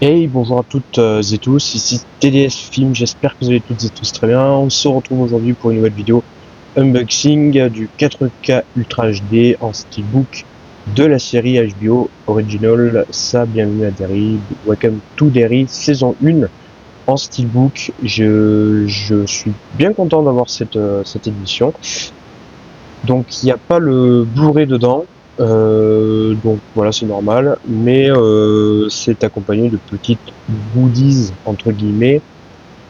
Hey, bonjour à toutes et tous, ici TDS Film, j'espère que vous allez toutes et tous très bien. On se retrouve aujourd'hui pour une nouvelle vidéo unboxing du 4K Ultra HD en steelbook de la série HBO Original Ça, bienvenue à Derry, Welcome to Derry, saison 1 en steelbook. Je suis bien content d'avoir cette édition. Donc il n'y a pas le Blu-ray dedans, donc voilà, c'est normal, mais c'est accompagné de petites goodies entre guillemets,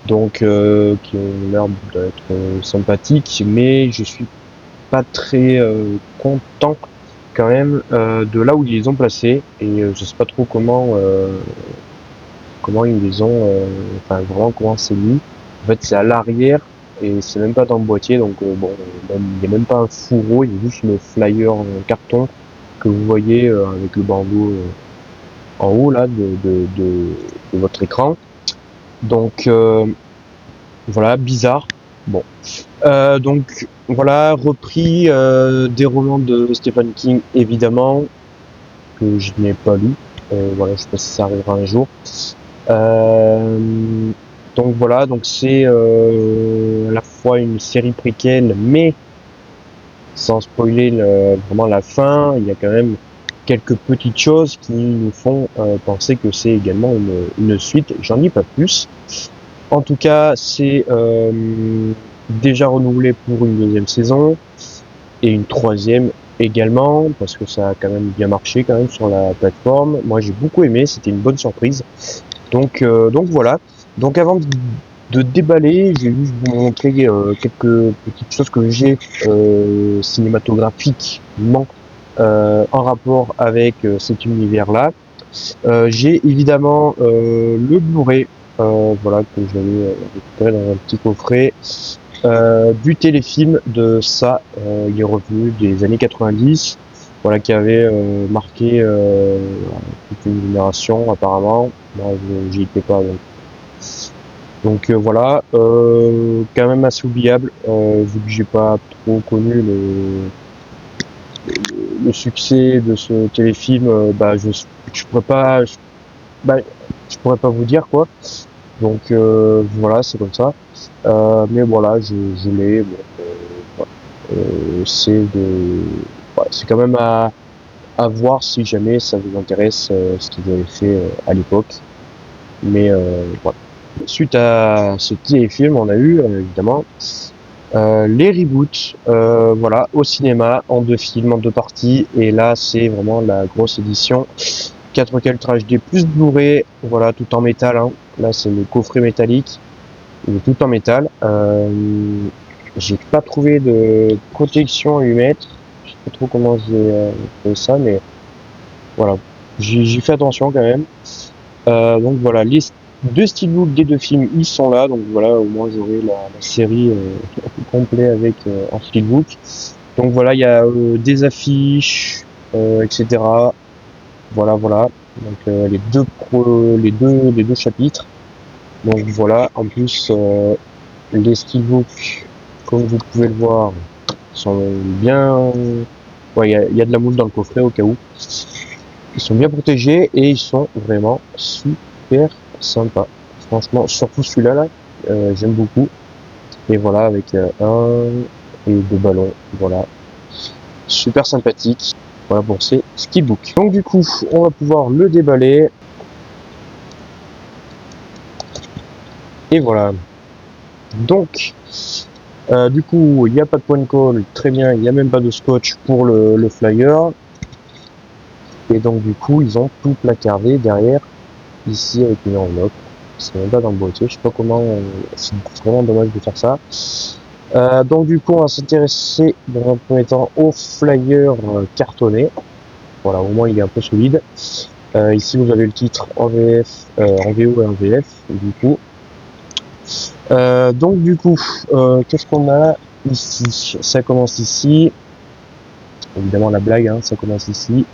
donc qui ont l'air d'être sympathiques, mais je suis pas très content quand même de là où ils les ont placés, et je sais pas trop comment ils les ont, enfin vraiment comment c'est mis. En fait, c'est à l'arrière et c'est même pas dans le boîtier, donc bon, il y a même pas un fourreau, il y a juste le flyer en carton que vous voyez avec le bandeau en haut là de votre écran. Donc voilà, bizarre. Bon, donc voilà, repris des romans de Stephen King évidemment que je n'ai pas lu. Voilà, je sais pas si ça arrivera un jour. Euh, donc voilà, donc c'est à la fois une série préquelle, mais sans spoiler vraiment la fin, il y a quand même quelques petites choses qui nous font penser que c'est également une suite. J'en dis pas plus. En tout cas, c'est déjà renouvelé pour une deuxième saison et une troisième également, parce que ça a quand même bien marché quand même sur la plateforme. Moi, j'ai beaucoup aimé, c'était une bonne surprise. Donc voilà. Donc avant de déballer, je vais juste vous montrer quelques petites choses que j'ai cinématographiquement en rapport avec cet univers-là. J'ai évidemment le Blu-ray, voilà, que j'avais récupéré dans un petit coffret, du téléfilm de ça. Il est revenu des années 90, voilà, qui avait marqué toute une génération apparemment. Moi, j'y étais pas, donc voilà, quand même assez oubliable, vu que j'ai pas trop connu le succès de ce téléfilm, bah je pourrais pas, bah, je pourrais pas vous dire quoi. Donc voilà, c'est comme ça. Mais voilà, je l'ai. Bon, voilà. C'est quand même à voir si jamais ça vous intéresse ce qu'ils avaient fait à l'époque. Mais voilà. Suite à ce téléfilm, on a eu évidemment les reboots, voilà, au cinéma, en deux films, en deux parties. Et là, c'est vraiment la grosse édition 4K Ultra HD plus Blu-ray, voilà, tout en métal. Hein. Là, c'est le coffret métallique, il est tout en métal. J'ai pas trouvé de protection à lui mettre. Je sais pas trop comment j'ai fait ça, mais voilà, j'ai fait attention quand même. Donc voilà, les deux steelbooks des deux films, ils sont là. Donc voilà, au moins j'aurai la série complet avec en steelbook. Donc voilà, il y a des affiches, etc. Voilà, voilà. Donc les deux chapitres. Donc voilà, en plus les steelbooks, comme vous pouvez le voir, sont bien. Ouais, il y a de la mousse dans le coffret au cas où. Ils sont bien protégés et ils sont vraiment super sympas. Franchement, surtout celui-là là, j'aime beaucoup. Et voilà, avec un et deux ballons. Voilà, super sympathique. Voilà pour ces skibooks. Donc du coup, on va pouvoir le déballer. Et voilà. Donc, du coup, il n'y a pas de point de colle, très bien, il n'y a même pas de scotch pour le flyer. Et donc du coup, ils ont tout placardé derrière, ici avec une enveloppe. C'est même pas dans le boîtier, je sais pas comment, c'est vraiment dommage de faire ça. Donc du coup, on va s'intéresser dans un premier temps au flyer cartonné. Voilà, au moins il est un peu solide. Ici, vous avez le titre en VF, en VO et en VF, du coup. Donc du coup, qu'est-ce qu'on a ici? Ça commence ici. Évidemment la blague, hein, ça commence ici.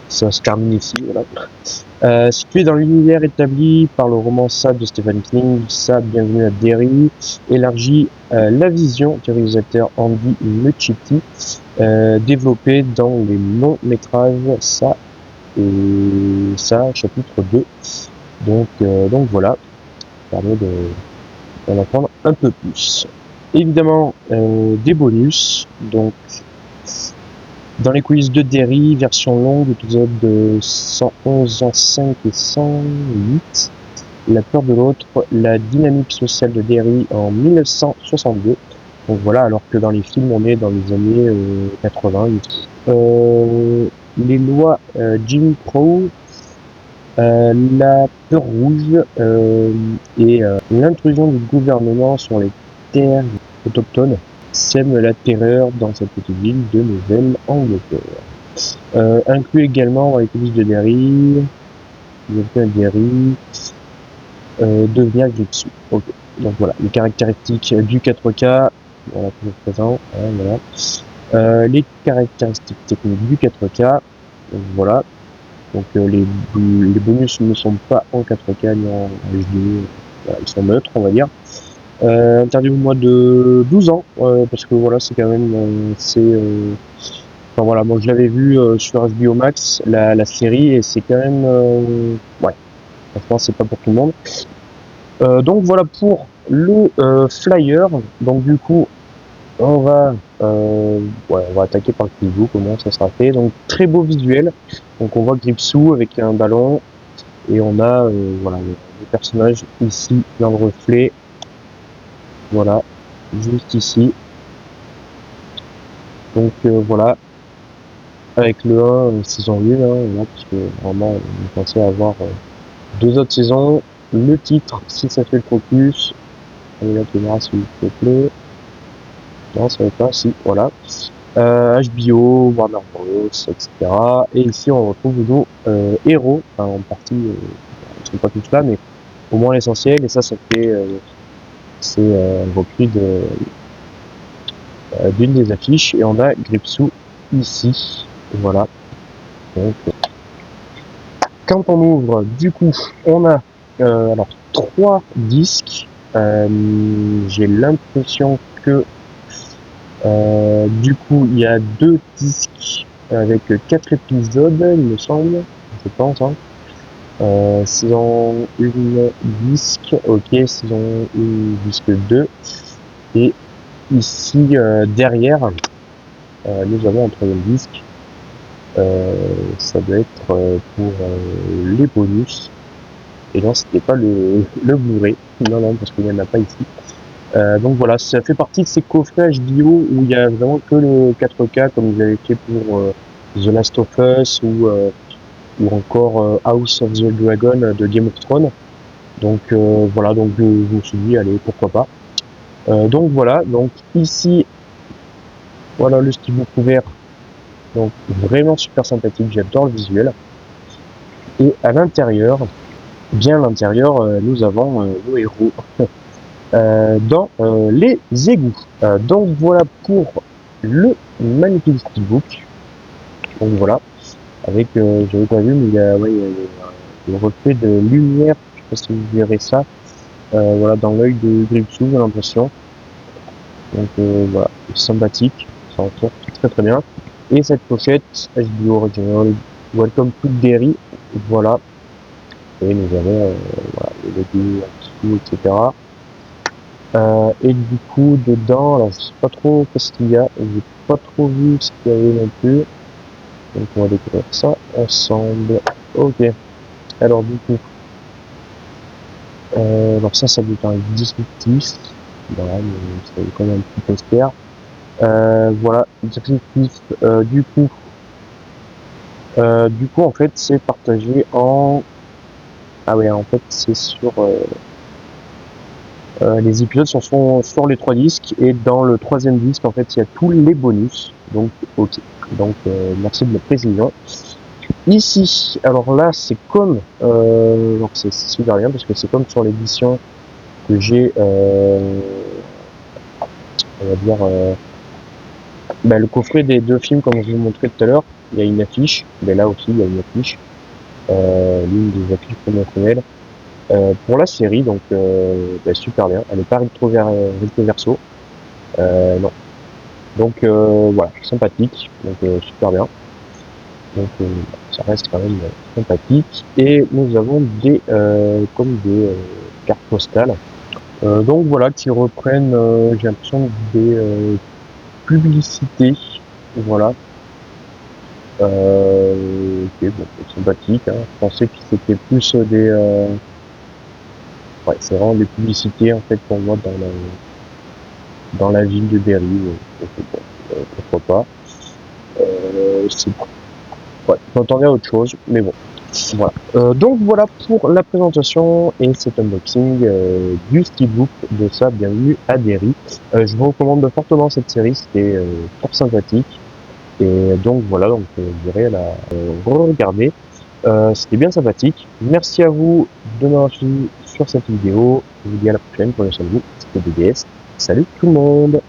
Ça se termine ici, voilà. Situé dans l'univers établi par le roman Ça de Stephen King, Ça, bienvenue à Derry, élargit la vision du réalisateur Andy Muschietti, développée dans les longs métrages Ça et Ça, chapitre 2. Donc voilà, ça permet d'en apprendre un peu plus. Évidemment, des bonus. Donc, dans les quiz de Derry, version longue, épisode de 111 en 5 et 108. La peur de l'autre, la dynamique sociale de Derry en 1962. Donc voilà, alors que dans les films, on est dans les années 80. Les lois Jim Crow, la peur rouge et l'intrusion du gouvernement sur les terres autochtones sème la terreur dans cette petite ville de Nouvelle-Angleterre. Inclus également dans les coulisses de Derry, devenir Jitsu. Ok. Donc voilà, les caractéristiques du 4K, voilà, toujours présent, hein, voilà. Les caractéristiques techniques du 4K, donc voilà. Donc les bonus ne sont pas en 4K ni en HD, voilà, ils sont neutres, on va dire. Interdit au moins de 12 ans, parce que voilà, c'est quand même, enfin voilà, moi je l'avais vu sur HBO Max, la série, et c'est quand même, ouais, franchement c'est pas pour tout le monde. Donc voilà pour le flyer. Donc du coup, on va, on va attaquer par le preview, comment ça sera fait. Donc très beau visuel. Donc on voit Gripsou avec un ballon et on a voilà les personnages ici dans le reflet. Voilà, juste ici. Donc voilà, avec le 1 saison 1, hein, voilà, parce que vraiment on est censé avoir 2 autres saisons. Le titre, si ça fait le focus, allez la caméra s'il vous plaît. Non, ça va pas, si, voilà. HBO, Warner Bros, etc. Et ici, on retrouve nos héros, enfin, en partie, ils sont pas tous là, mais au moins l'essentiel. Et ça fait, c'est un repris d'une des affiches. Et on a Gripsou ici, voilà. Donc, quand on ouvre, du coup, on a alors 3 disques. J'ai l'impression que du coup, il y a 2 disques avec 4 épisodes, il me semble, je pense. Hein. Saison 1 disque, ok, saison 1 disque 2. Et ici, derrière, nous avons un troisième disque. Ça doit être pour les bonus. Et non, c'était pas le Blu-ray. Non, non, parce qu'il n'y en a pas ici. Donc voilà, ça fait partie de ces coffrets HBO où il y a vraiment que le 4K comme ils avaient fait pour The Last of Us ou encore House of the Dragon de Game of Thrones. Donc voilà, donc je me suis dit allez pourquoi pas. Donc voilà, donc ici voilà le steelbook couvert, donc vraiment super sympathique, j'adore le visuel. Et à l'intérieur, bien à l'intérieur, nous avons nos héros dans les égouts. Donc voilà pour le magnifique steelbook. Donc voilà, avec, j'avais pas vu, mais il y a, ouais, il y a le reflet de lumière, je sais pas si vous verrez ça, voilà, dans l'œil de Gripsou, j'ai l'impression. Donc voilà, sympathique, ça en sort très très bien. Et cette pochette HBO Original, Welcome to Derry, voilà. Et nous avons voilà, le logo en dessous, etc. Et du coup, dedans, alors je sais pas trop qu'est-ce qu'il y a, j'ai pas trop vu ce qu'il y avait non plus. Donc on va découvrir ça ensemble. Ok, alors du coup, alors ça doit être un descriptif. Voilà, mais c'est quand même un petit poster. Voilà, descriptif. Du coup, en fait, c'est partagé en. Ah ouais, en fait, c'est sur. Les épisodes sont sur les 3 disques et dans le troisième disque, en fait, il y a tous les bonus. Donc, ok. Donc, merci de la précision. Ici, alors là, c'est comme. Donc, c'est super bien parce que c'est comme sur l'édition que j'ai. On va dire. Le coffret des 2 films, comme je vous montrais tout à l'heure, il y a une affiche. Mais là aussi, il y a une affiche. L'une des affiches promotionnelles. Pour la série, donc super bien. Elle n'est pas recto verso. Non. Donc voilà, sympathique, donc super bien. Donc ça reste quand même sympathique. Et nous avons des comme des cartes postales. Donc voilà, qui reprennent, j'ai l'impression des publicités. Voilà. Ok, bon, c'est sympathique. Hein. Je pensais que c'était plus des ouais, c'est vraiment des publicités en fait qu'on voit dans la ville de Derry. Donc, bon, pourquoi pas. C'est ouais, j'entendais autre chose, mais bon. Voilà. Donc voilà pour la présentation et cet unboxing du steelbook de ça. Bienvenue à Derry. Je vous recommande fortement cette série, c'était fort sympathique. Et donc voilà, donc je dirais la regarder. C'était bien sympathique. Merci à vous de m'avoir suivi sur cette vidéo. Je vous dis à la prochaine. Prenez soin de vous. C'était BDS. Salut tout le monde.